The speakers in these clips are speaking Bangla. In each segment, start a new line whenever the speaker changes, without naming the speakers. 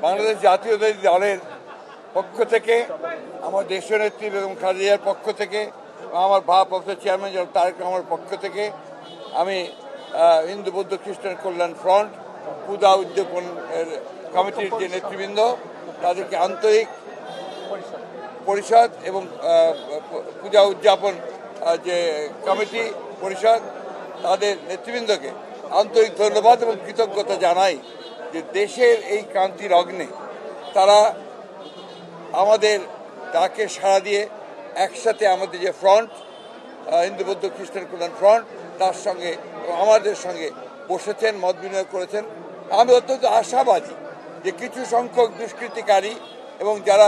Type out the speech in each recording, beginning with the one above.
বাংলাদেশ জাতীয়তাবাদী দলের পক্ষ থেকে, আমার দেশীয় নেত্রী বেগম খালেদা জিয়ার পক্ষ থেকে, আমার ভারপ্রাপ্ত চেয়ারম্যান জনাব তারেক রহমানের পক্ষ থেকে আমি হিন্দু বৌদ্ধ খ্রিস্টান কল্যাণ ফ্রন্ট পূজা উদ্যাপন কমিটির যে নেতৃবৃন্দ তাদেরকে আন্তরিক পরিষদ এবং পূজা উদযাপন যে কমিটি পরিষদ তাদের নেতৃবৃন্দকে আন্তরিক ধন্যবাদ এবং কৃতজ্ঞতা জানাই যে দেশের এই ক্রান্তির অগ্নে তারা আমাদের ডাকে সাড়া দিয়ে একসাথে আমাদের যে ফ্রন্ট হিন্দু বৌদ্ধ খ্রিস্টান কল্যাণ ফ্রন্ট তার সঙ্গে আমাদের সঙ্গে বসেছেন, মত বিনিময় করেছেন। আমি অত্যন্ত আশাবাদী যে কিছু সংখ্যক দুষ্কৃতিকারী এবং যারা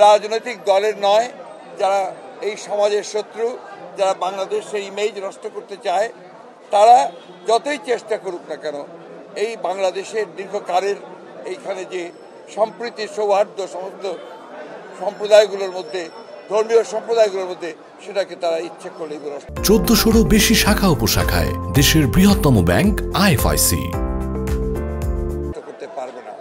রাজনৈতিক দলের নয়, যারা এই সমাজের শত্রু, যারা বাংলাদেশের ইমেজ নষ্ট করতে চায়, তারা যতই চেষ্টা করুক না কেন এই বাংলাদেশের দীর্ঘকালের এইখানে যে সম্প্রীতি সৌহার্দ্য সমস্ত সম্প্রদায়গুলোর মধ্যে, ধর্মীয় সম্প্রদায়গুলোর মধ্যে, সেটাকে তারা ইচ্ছে করলে
1400-রও বেশি শাখা উপশাখায় দেশের বৃহত্তম ব্যাংক আইএফআইসি
করতে পারবে না।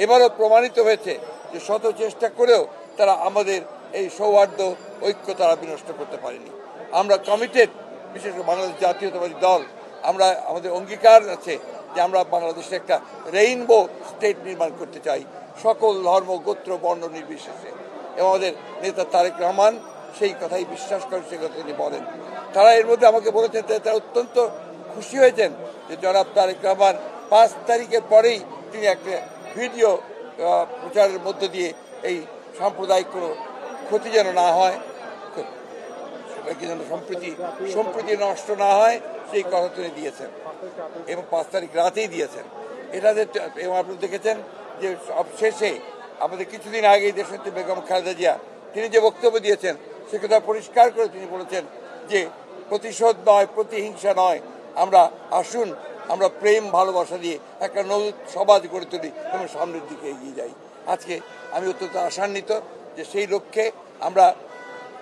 এবারও প্রমাণিত হয়েছে যে শত চেষ্টা করেও তারা আমাদের এই সৌহার্দ্য ঐক্য তারা বিনষ্ট করতে পারেনি। আমরা কমিটেড, বিশেষ করে বাংলাদেশ জাতীয়তাবাদী দল, আমরা আমাদের অঙ্গীকার আছে যে আমরা বাংলাদেশে একটা রেইনবো স্টেট নির্মাণ করতে চাই, সকল ধর্ম গোত্র বর্ণ নির্বিশেষে। এবং আমাদের নেতা তারেক রহমান সেই কথাই বিশ্বাস করেন, সেই কথা তিনি বলেন। তারা এর মধ্যে আমাকে বলেছেন তারা অত্যন্ত খুশি হয়েছেন যে জনাব তারেক রহমান 5 তারিখের পরেই তিনি একটা ভিডিও প্রচারের মধ্য দিয়ে এই সাম্প্রদায়িক কোনো ক্ষতি যেন না হয়, সেটাকে যেন সম্প্রীতি নষ্ট না হয় সেই কথা তিনি দিয়েছেন এবং 5 তারিখ রাতেই দিয়েছেন। এটাতে এবং আপনারা দেখেছেন যে সবশেষে আমাদের কিছুদিন আগেই দেশনেত্রী বেগম খালেদা জিয়া তিনি যে বক্তব্য দিয়েছেন সে কথা পরিষ্কার করে তিনি বলেছেন যে প্রতিশোধ নয়, প্রতিহিংসা নয়, আমরা আসুন আমরা প্রেম ভালোবাসা দিয়ে একটা নতুন সমাজ গড়ে তুলি এবং সামনের দিকে এগিয়ে যাই। আজকে আমি অত্যন্ত আশান্বিত যে সেই লক্ষ্যে আমরা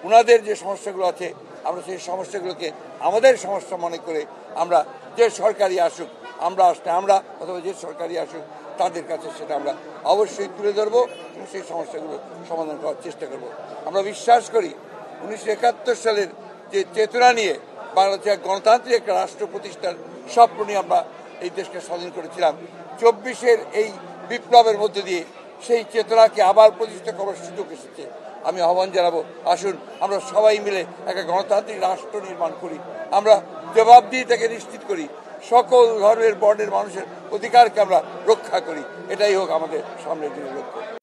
ওনাদের যে সমস্যাগুলো আছে আমরা সেই সমস্যাগুলোকে আমাদের সমস্যা মনে করে আমরা যে সরকারি আসুক, আমরা আসলে আমরা অথবা যে সরকারি আসুক তাদের কাছে সেটা আমরা অবশ্যই তুলে ধরবো এবং সেই সমস্যাগুলো সমাধান করার চেষ্টা করব। আমরা বিশ্বাস করি 1971 সালের যে চেতনা নিয়ে বাংলাদেশের গণতান্ত্রিক একটা রাষ্ট্র প্রতিষ্ঠার স্বপ্ন নিয়ে আমরা এই দেশকে স্বাধীন করেছিলাম, 24-এর এই বিপ্লবের মধ্যে দিয়ে সেই চেতনাকে আবার প্রতিষ্ঠা করার সুযোগ এসেছে। আমি আহ্বান জানাবো, আসুন আমরা সবাই মিলে একটা গণতান্ত্রিক রাষ্ট্র নির্মাণ করি, আমরা জবাবদিহিতাকে নিশ্চিত করি, সকল ধর্মের বর্ণের মানুষের অধিকারকে আমরা রক্ষা করি। এটাই হোক আমাদের সামনের দিনের লক্ষ্য।